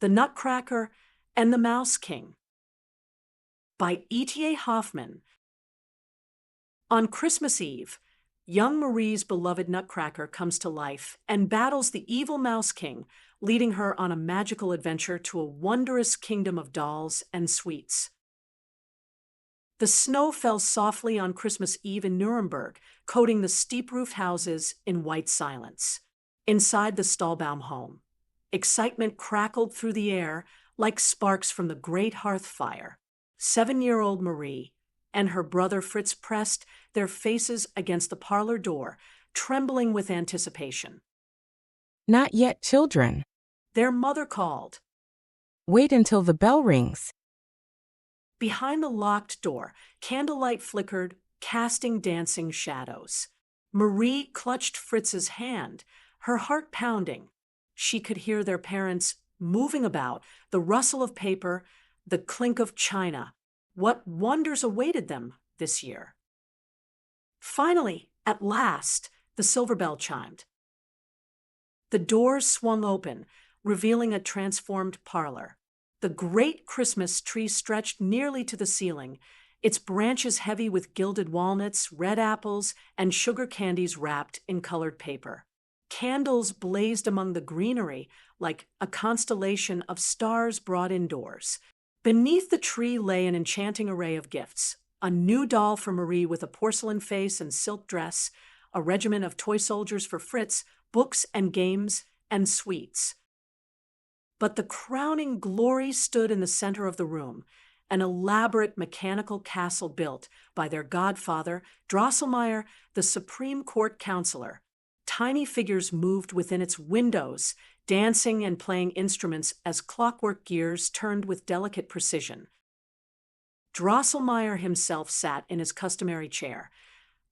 The Nutcracker, and the Mouse King by E.T.A. Hoffman. On Christmas Eve, young Marie's beloved Nutcracker comes to life and battles the evil Mouse King, leading her on a magical adventure to a wondrous kingdom of dolls and sweets. The snow fell softly on Christmas Eve in Nuremberg, coating the steep-roofed houses in white silence. Inside the Stahlbaum home, excitement crackled through the air like sparks from the great hearth fire. 7-year-old Marie and her brother Fritz pressed their faces against the parlor door, trembling with anticipation. "Not yet, children. Their mother called. Wait until the bell rings." Behind the locked door, candlelight flickered, casting dancing shadows. Marie clutched Fritz's hand, her heart pounding. She could hear their parents moving about, the rustle of paper, the clink of china. What wonders awaited them this year? Finally, at last, the silver bell chimed. The doors swung open, revealing a transformed parlor. The great Christmas tree stretched nearly to the ceiling, its branches heavy with gilded walnuts, red apples, and sugar candies wrapped in colored paper. Candles blazed among the greenery like a constellation of stars brought indoors. Beneath the tree lay an enchanting array of gifts: a new doll for Marie with a porcelain face and silk dress, a regiment of toy soldiers for Fritz, books and games and sweets. But the crowning glory stood in the center of the room, an elaborate mechanical castle built by their godfather, Drosselmeyer, the Supreme Court counselor. Tiny figures moved within its windows, dancing and playing instruments as clockwork gears turned with delicate precision. Drosselmeyer himself sat in his customary chair,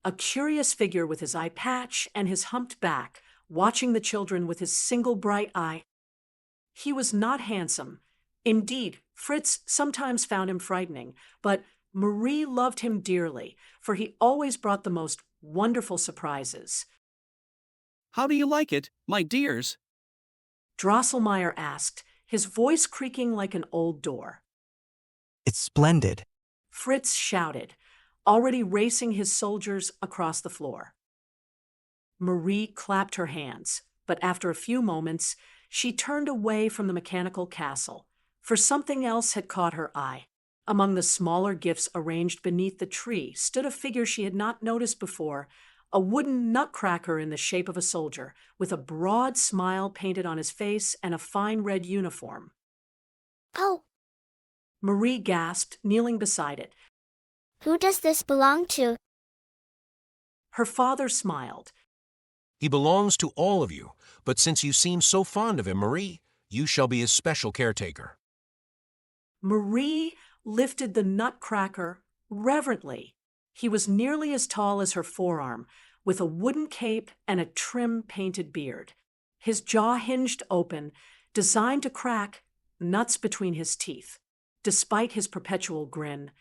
a curious figure with his eye patch and his humped back, watching the children with his single bright eye. He was not handsome. Indeed, Fritz sometimes found him frightening, but Marie loved him dearly, for he always brought the most wonderful surprises. "How do you like it, my dears?" Drosselmeyer asked, his voice creaking like an old door. "It's splendid," Fritz shouted, already racing his soldiers across the floor. Marie clapped her hands, but after a few moments, she turned away from the mechanical castle, for something else had caught her eye. Among the smaller gifts arranged beneath the tree stood a figure she had not noticed before, a wooden nutcracker in the shape of a soldier, with a broad smile painted on his face and a fine red uniform. "Oh!" Marie gasped, kneeling beside it. "Who does this belong to?" Her father smiled. "He belongs to all of you, but since you seem so fond of him, Marie, you shall be his special caretaker." Marie lifted the nutcracker reverently. He was nearly as tall as her forearm, with a wooden cape and a trim painted beard. His jaw hinged open, designed to crack nuts between his teeth. Despite his perpetual grin,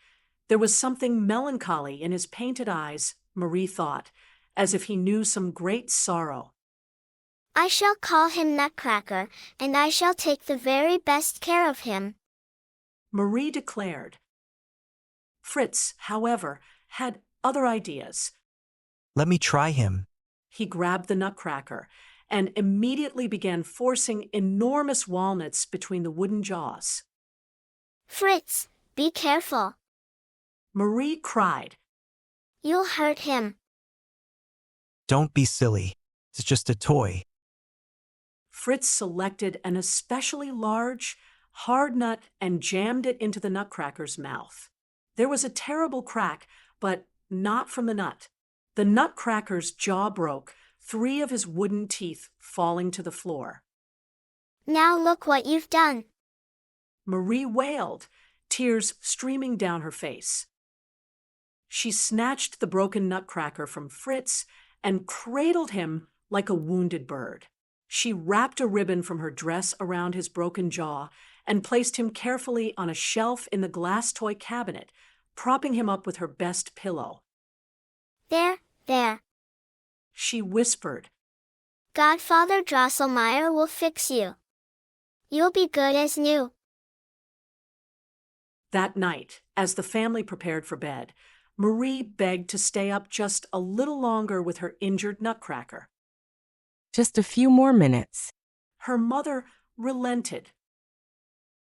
there was something melancholy in his painted eyes, Marie thought, as if he knew some great sorrow. "I shall call him Nutcracker, and I shall take the very best care of him," Marie declared. Fritz, however, had other ideas. "Let me try him." He grabbed the nutcracker and immediately began forcing enormous walnuts between the wooden jaws. "Fritz, be careful. Marie cried. You'll hurt him." "Don't be silly. It's just a toy." Fritz selected an especially large, hard nut and jammed it into the nutcracker's mouth. There was a terrible crack, but not from the nut. The nutcracker's jaw broke, 3 of his wooden teeth falling to the floor. "Now look what you've done." Marie wailed, tears streaming down her face. She snatched the broken nutcracker from Fritz and cradled him like a wounded bird. She wrapped a ribbon from her dress around his broken jaw and placed him carefully on a shelf in the glass toy cabinet, propping him up with her best pillow. There," she whispered. "Godfather Drosselmeyer will fix you. You'll be good as new. That night, as the family prepared for bed, Marie begged to stay up just a little longer with her injured Nutcracker. Just a few more minutes. Her mother relented.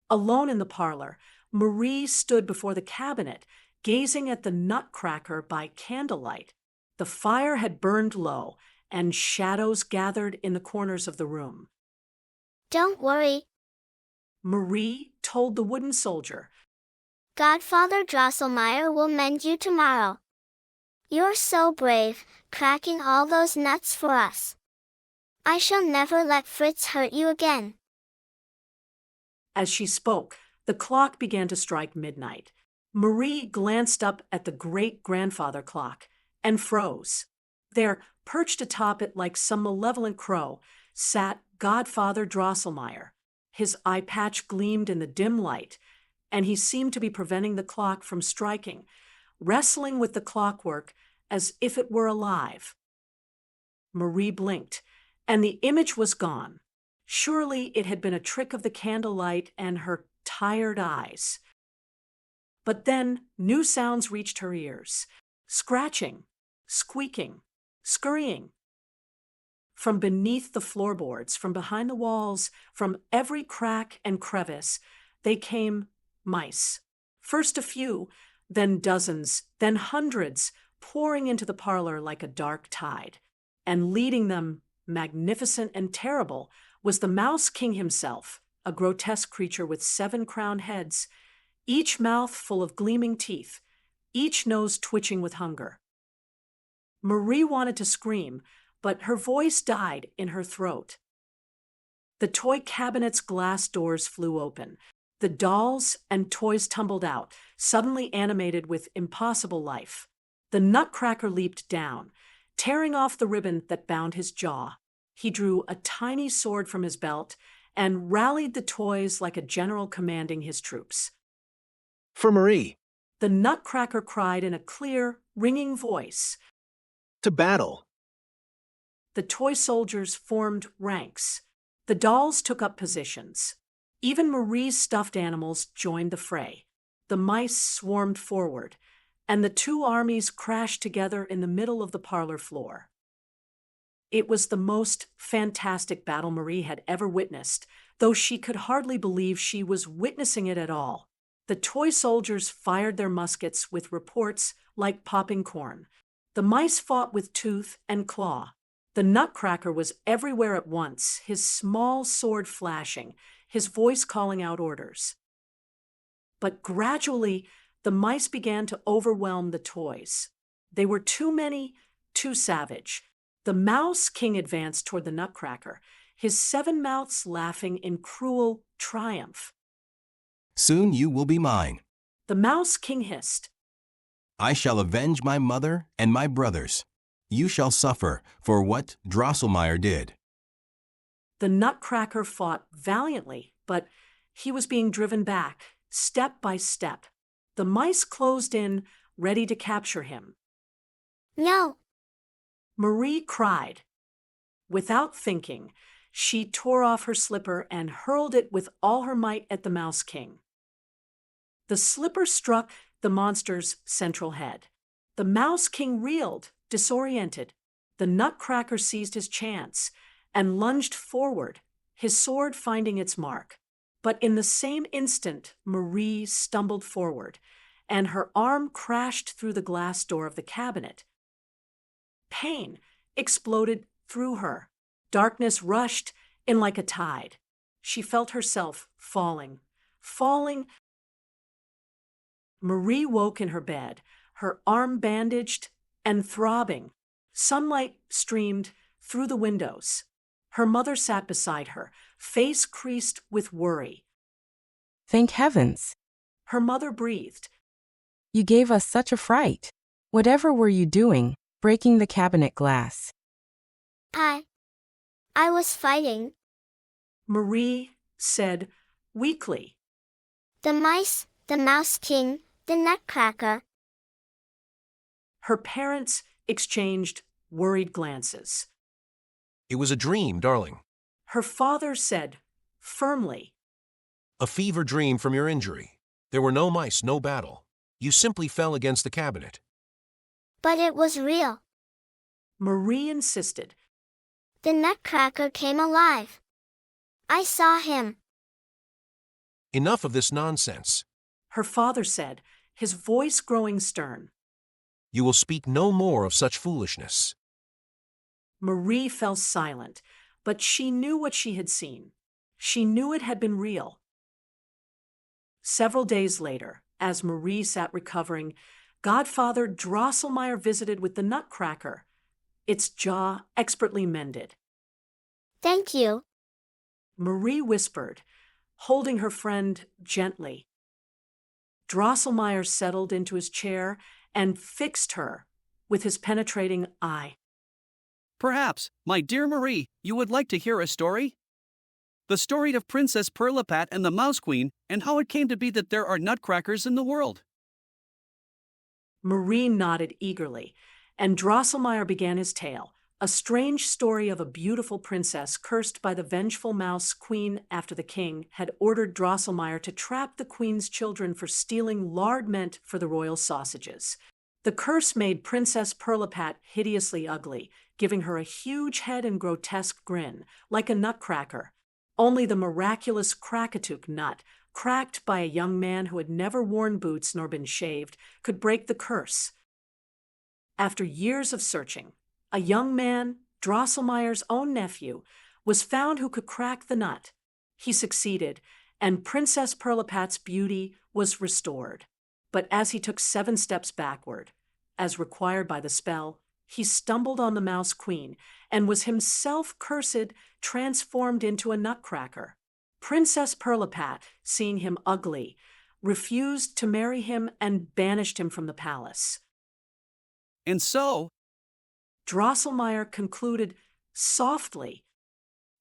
Alone in the parlor, Marie stood before the cabinet, gazing at the Nutcracker by candlelight. The fire had burned low, and shadows gathered in the corners of the room. Don't worry. Marie told the wooden soldier, Godfather Drosselmeyer will mend you tomorrow. You're so brave, cracking all those nuts for us. I shall never let Fritz hurt you again. As she spoke, the clock began to strike midnight. Marie glanced up at the great-grandfather clock and froze. There, perched atop it like some malevolent crow, sat Godfather Drosselmeyer. His eye patch gleamed in the dim light, and he seemed to be preventing the clock from striking, wrestling with the clockwork as if it were alive. Marie blinked, and the image was gone. Surely it had been a trick of the candlelight and her tired eyes. But then new sounds reached her ears: scratching, squeaking, scurrying. From beneath the floorboards, from behind the walls, from every crack and crevice, they came mice. First a few, then dozens, then hundreds, pouring into the parlor like a dark tide. And leading them, magnificent and terrible, was the Mouse King himself, a grotesque creature with 7 crowned heads, each mouth full of gleaming teeth, each nose twitching with hunger. Marie wanted to scream, but her voice died in her throat. The toy cabinet's glass doors flew open. The dolls and toys tumbled out, suddenly animated with impossible life. The Nutcracker leaped down, tearing off the ribbon that bound his jaw. He drew a tiny sword from his belt and rallied the toys like a general commanding his troops. For Marie. The Nutcracker cried in a clear, ringing voice. To battle. The toy soldiers formed ranks. The dolls took up positions. Even Marie's stuffed animals joined the fray. The mice swarmed forward, and the 2 armies crashed together in the middle of the parlor floor. It was the most fantastic battle Marie had ever witnessed, though she could hardly believe she was witnessing it at all. The toy soldiers fired their muskets with reports like popping corn. The mice fought with tooth and claw. The Nutcracker was everywhere at once, his small sword flashing, his voice calling out orders. But gradually, the mice began to overwhelm the toys. They were too many, too savage. The Mouse King advanced toward the Nutcracker, his 7 mouths laughing in cruel triumph. Soon you will be mine. The Mouse King hissed. I shall avenge my mother and my brothers. You shall suffer for what Drosselmeyer did. The Nutcracker fought valiantly, but he was being driven back, step by step. The mice closed in, ready to capture him. No. Marie cried. Without thinking, she tore off her slipper and hurled it with all her might at the Mouse King. The slipper struck the monster's central head. The Mouse King reeled, disoriented. The Nutcracker seized his chance and lunged forward, his sword finding its mark. But in the same instant, Marie stumbled forward, and her arm crashed through the glass door of the cabinet. Pain exploded through her. Darkness rushed in like a tide. She felt herself falling. Marie woke in her bed, her arm bandaged and throbbing. Sunlight streamed through the windows. Her mother sat beside her, face creased with worry. Thank heavens. Her mother breathed. You gave us such a fright. Whatever were you doing, breaking the cabinet glass? I was fighting. Marie said weakly. The mice, the Mouse King, the Nutcracker. Her parents exchanged worried glances. It was a dream, darling. Her father said firmly. A fever dream from your injury. There were no mice, no battle. You simply fell against the cabinet. But it was real. Marie insisted. The Nutcracker came alive. I saw him. Enough of this nonsense. Her father said, his voice growing stern. You will speak no more of such foolishness. Marie fell silent, but she knew what she had seen. She knew it had been real. Several days later, as Marie sat recovering, Godfather Drosselmeyer visited with the Nutcracker, its jaw expertly mended. Thank you. Marie whispered, holding her friend gently. Drosselmeyer settled into his chair and fixed her with his penetrating eye. Perhaps, my dear Marie, you would like to hear a story? The story of Princess Perlipat and the Mouse Queen, and how it came to be that there are nutcrackers in the world. Marie nodded eagerly, and Drosselmeyer began his tale, a strange story of a beautiful princess cursed by the vengeful Mouse Queen after the king had ordered Drosselmeyer to trap the queen's children for stealing lard meant for the royal sausages. The curse made Princess Perlipat hideously ugly, giving her a huge head and grotesque grin, like a nutcracker. Only the miraculous Crackatuck nut, cracked by a young man who had never worn boots nor been shaved, could break the curse. After years of searching, a young man, Drosselmeyer's own nephew, was found who could crack the nut. He succeeded, and Princess Perlipat's beauty was restored. But as he took 7 steps backward, as required by the spell, he stumbled on the Mouse Queen and was himself cursed, transformed into a nutcracker. Princess Perlipat, seeing him ugly, refused to marry him and banished him from the palace. And so, Drosselmeyer concluded softly,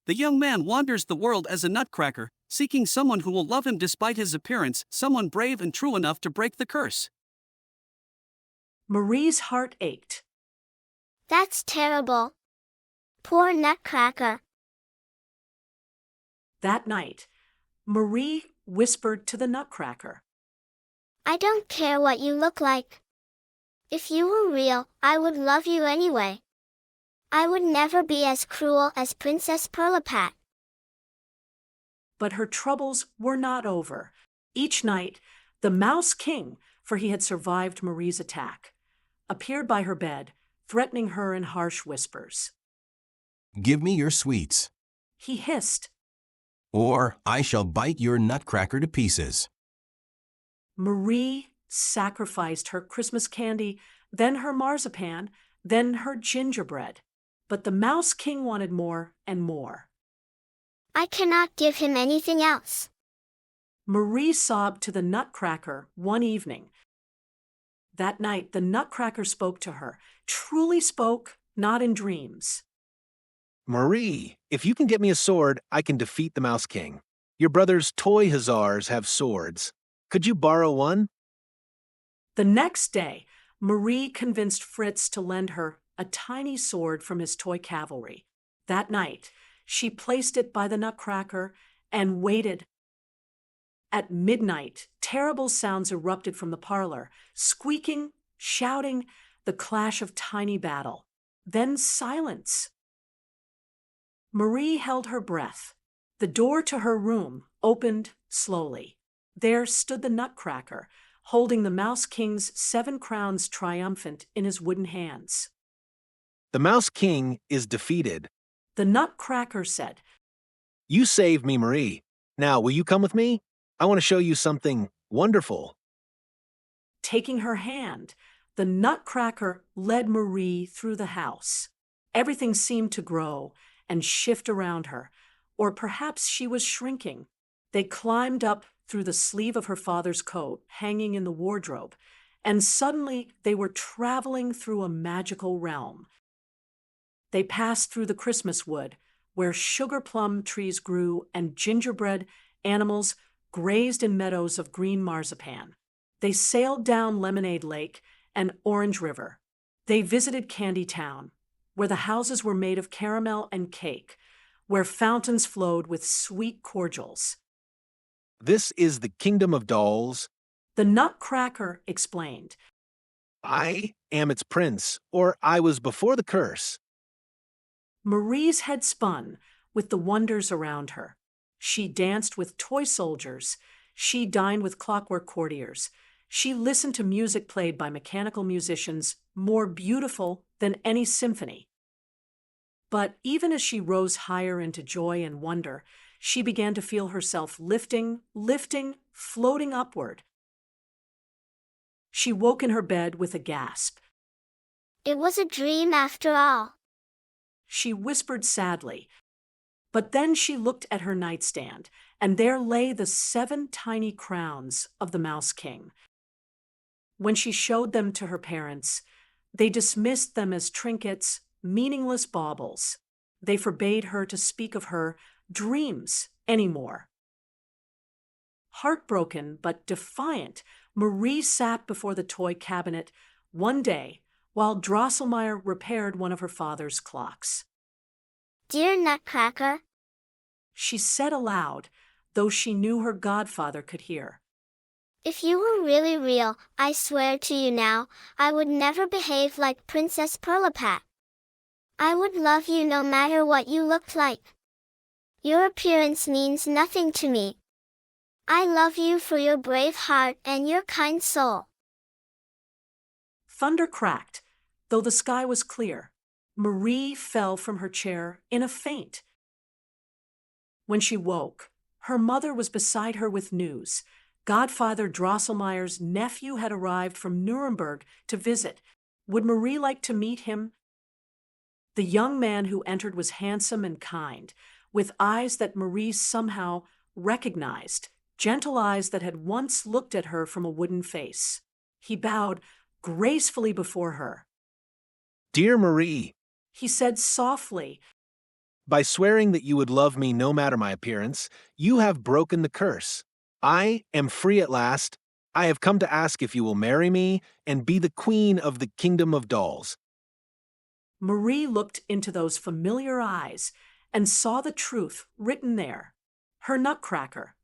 the young man wanders the world as a nutcracker, seeking someone who will love him despite his appearance, someone brave and true enough to break the curse. Marie's heart ached. That's terrible. Poor Nutcracker. That night, Marie whispered to the Nutcracker, I don't care what you look like. If you were real, I would love you anyway. I would never be as cruel as Princess Perlipat. But her troubles were not over. Each night, the Mouse King, for he had survived Marie's attack, appeared by her bed, threatening her in harsh whispers. Give me your sweets, He hissed. or I shall bite your nutcracker to pieces. Marie sacrificed her Christmas candy, then her marzipan, then her gingerbread. But the Mouse King wanted more and more. I cannot give him anything else. Marie sobbed to the Nutcracker one evening. That night, the Nutcracker spoke to her, truly spoke, not in dreams. Marie, if you can get me a sword, I can defeat the Mouse King. Your brother's toy hussars have swords. Could you borrow one? The next day, Marie convinced Fritz to lend her a tiny sword from his toy cavalry. That night, she placed it by the Nutcracker and waited. At midnight, terrible sounds erupted from the parlor, squeaking, shouting, the clash of tiny battle. Then silence. Marie held her breath. The door to her room opened slowly. There stood the Nutcracker, holding the Mouse King's 7 crowns triumphant in his wooden hands. The Mouse King is defeated. The Nutcracker said, You saved me, Marie. Now, will you come with me? I want to show you something wonderful. Taking her hand, the Nutcracker led Marie through the house. Everything seemed to grow and shift around her, or perhaps she was shrinking. They climbed up through the sleeve of her father's coat, hanging in the wardrobe, and suddenly they were traveling through a magical realm. They passed through the Christmas wood, where sugar plum trees grew and gingerbread animals grazed in meadows of green marzipan. They sailed down Lemonade Lake and Orange River. They visited Candy Town, where the houses were made of caramel and cake, where fountains flowed with sweet cordials. This is the kingdom of dolls. The Nutcracker explained. I am its prince, or I was before the curse. Marie's head spun with the wonders around her. She danced with toy soldiers. She dined with clockwork courtiers. She listened to music played by mechanical musicians more beautiful than any symphony. But even as she rose higher into joy and wonder, she began to feel herself lifting, floating upward. She woke in her bed with a gasp. It was a dream after all. She whispered sadly. But then she looked at her nightstand, and there lay the 7 tiny crowns of the Mouse King. When she showed them to her parents, they dismissed them as trinkets, meaningless baubles. They forbade her to speak of her dreams anymore. Heartbroken but defiant, Marie sat before the toy cabinet one day while Drosselmeyer repaired one of her father's clocks. Dear Nutcracker, She said aloud, though she knew her godfather could hear. if you were really real, I swear to you now, I would never behave like Princess Perlipat. I would love you no matter what you looked like. Your appearance means nothing to me. I love you for your brave heart and your kind soul. Thunder cracked, though the sky was clear. Marie fell from her chair in a faint. When she woke, her mother was beside her with news. Godfather Drosselmeyer's nephew had arrived from Nuremberg to visit. Would Marie like to meet him? The young man who entered was handsome and kind, with eyes that Marie somehow recognized, gentle eyes that had once looked at her from a wooden face. He bowed gracefully before her. Dear Marie, He said softly, by swearing that you would love me no matter my appearance, you have broken the curse. I am free at last. I have come to ask if you will marry me and be the queen of the kingdom of dolls. Marie looked into those familiar eyes and saw the truth written there. Her Nutcracker,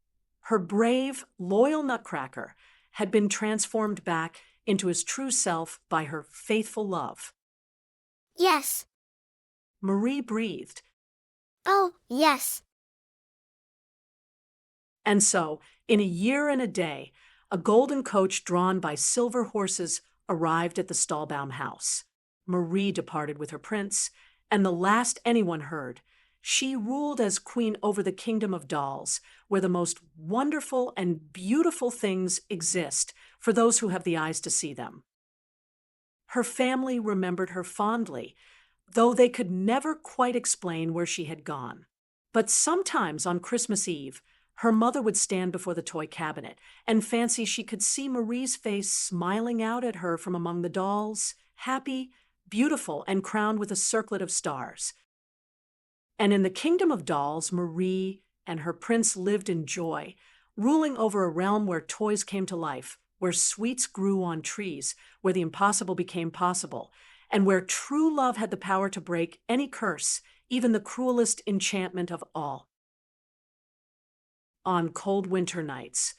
her brave, loyal Nutcracker, had been transformed back into his true self by her faithful love. Yes. Marie breathed. Oh, yes. And so, in a year and a day, a golden coach drawn by silver horses arrived at the Stahlbaum house. Marie departed with her prince, and the last anyone heard, she ruled as queen over the kingdom of dolls, where the most wonderful and beautiful things exist for those who have the eyes to see them. Her family remembered her fondly, though they could never quite explain where she had gone. But sometimes on Christmas Eve, her mother would stand before the toy cabinet and fancy she could see Marie's face smiling out at her from among the dolls, happy, beautiful, and crowned with a circlet of stars. And in the kingdom of dolls, Marie and her prince lived in joy, ruling over a realm where toys came to life, where sweets grew on trees, where the impossible became possible, and where true love had the power to break any curse, even the cruelest enchantment of all. On cold winter nights,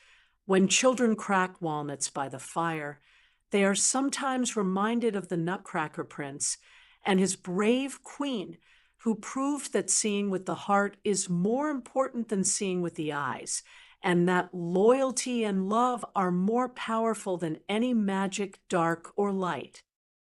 when children crack walnuts by the fire, they are sometimes reminded of the Nutcracker Prince and his brave queen, who proved that seeing with the heart is more important than seeing with the eyes, and that loyalty and love are more powerful than any magic, dark or light.